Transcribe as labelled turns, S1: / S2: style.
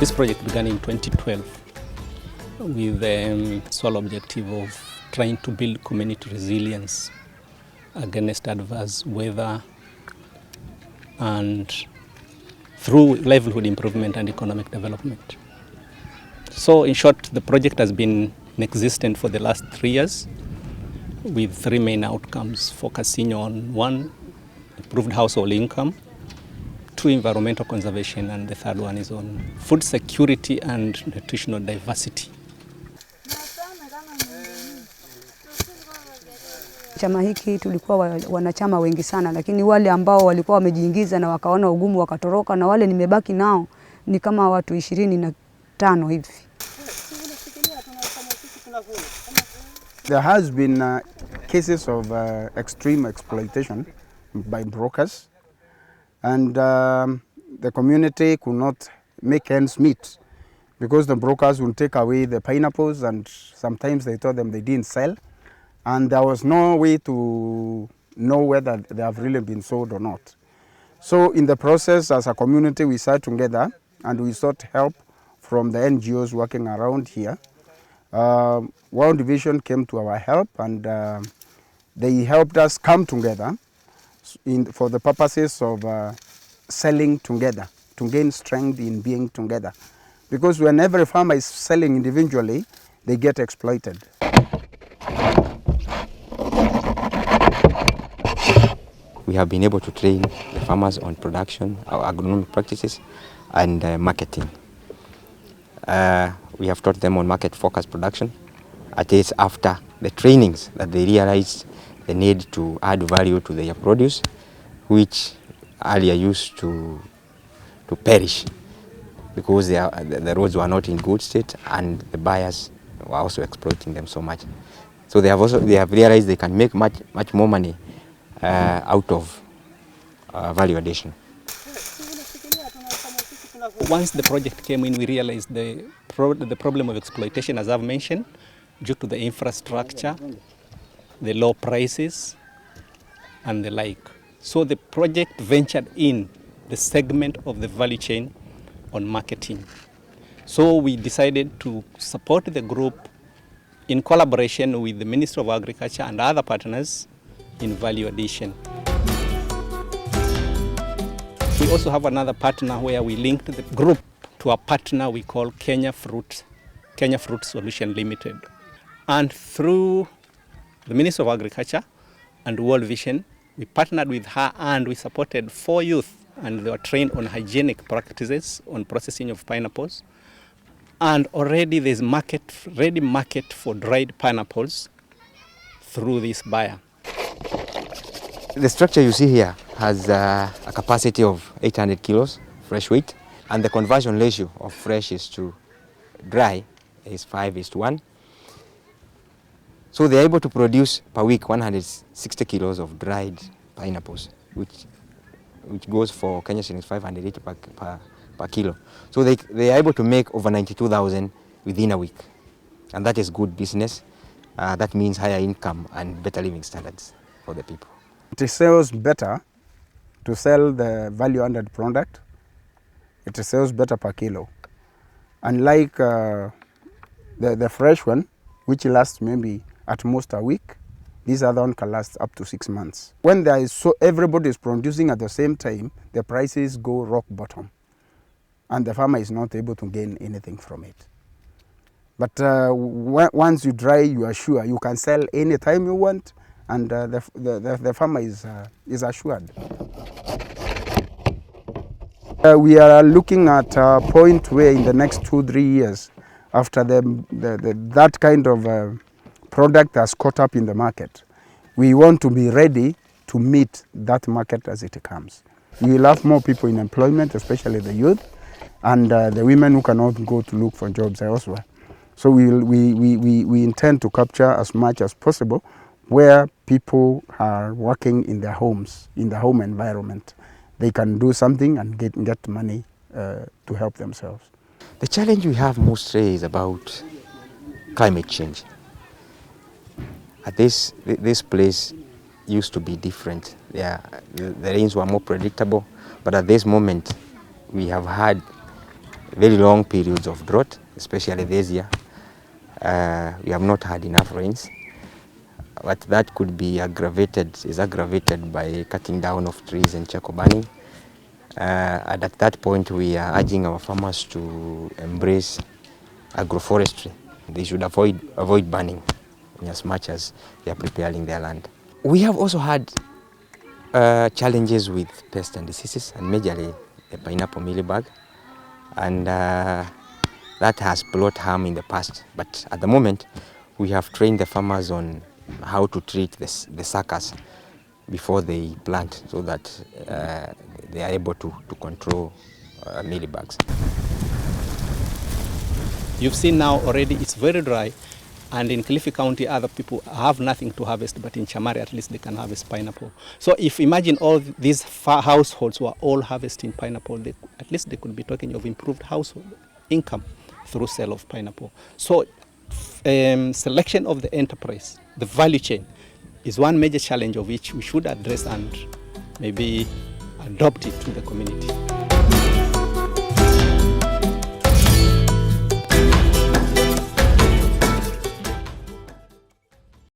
S1: This project began in 2012 with the sole objective of trying to build community resilience against adverse weather and through livelihood improvement and economic development. So in short, the project has been in existence for the last 3 years with 3 main outcomes, focusing on 1, improved household income, 2, environmental conservation, and the 3rd one is on food security and nutritional diversity.
S2: Chama hiki tulikuwa wanachama wengi sana, lakini wale ambao walikuwa wamejiingiza na wakaona ugumu wakatoroka, na wale nimebaki nao ni kama watu 25 hivi.
S3: There has been cases of extreme exploitation by brokers, and the community could not make ends meet because the brokers would take away the pineapples, and sometimes they told them they didn't sell, and there was no way to know whether they have really been sold or not. So in the process, as a community, we sat together and we sought help from the NGOs working around here. World Division came to our help, and they helped us come together for the purposes of selling together, to gain strength in being together. Because when every farmer is selling individually, they get exploited.
S4: We have been able to train the farmers on production, our agronomic practices, and marketing. We have taught them on market-focused production. It is after the trainings that they realized the need to add value to their produce, which earlier used to perish because the roads were not in good state and the buyers were also exploiting them so much. So they have realized they can make much more money out of value addition.
S1: Once the project came in, we realized the problem of exploitation, as I've mentioned, due to the infrastructure, the low prices, and the like. So the project ventured in the segment of the value chain on marketing. So we decided to support the group in collaboration with the Ministry of Agriculture and other partners in value addition. We also have another partner where we linked the group to a partner we call Kenya Fruit Solution Limited. And through the Ministry of Agriculture and World Vision, we partnered with her and we supported 4 youth, and they were trained on hygienic practices on processing of pineapples. And already there's ready market for dried pineapples through this buyer.
S4: The structure you see here has a capacity of 800 kilos fresh weight, and the conversion ratio of fresh is to dry is 5:1. So they are able to produce per week 160 kilos of dried pineapples, which goes for Kenya shillings 580 per kilo. So they are able to make over 92,000 within a week, and that is good business. That means higher income and better living standards for the people.
S3: It sells better to sell the value-added product. It sells better per kilo. Unlike the fresh one, which lasts maybe at most a week, this other one can last up to 6 months. When there is everybody is producing at the same time, the prices go rock bottom, and the farmer is not able to gain anything from it. But once you dry, you are sure you can sell any time you want, and the farmer is assured. We are looking at a point where in the next 2-3 years, after that kind of product has caught up in the market, we want to be ready to meet that market as it comes. We will have more people in employment, especially the youth, and the women who cannot go to look for jobs elsewhere. So we intend to capture as much as possible where people are working in their homes, in the home environment. They can do something and get money to help themselves.
S4: The challenge we have mostly is about climate change. At this place used to be different. The rains were more predictable, but at this moment we have had very long periods of drought, especially this year. We have not had enough rains, but that could be is aggravated by cutting down of trees and charcoal burning. And at that point, we are urging our farmers to embrace agroforestry. They should avoid burning in as much as they are preparing their land. We have also had challenges with pests and diseases, and majorly the pineapple mealybug, and that has brought harm in the past. But at the moment, we have trained the farmers on how to treat the suckers before they plant, so that they are able to control mealybugs.
S1: You've seen now already it's very dry, and in Kilifi County other people have nothing to harvest, but in Chamari at least they can harvest pineapple. So if imagine all these households were all harvesting pineapple, at least they could be talking of improved household income through sale of pineapple. So selection of the enterprise, the value chain, is one major challenge of which we should address and maybe adopt it to the community.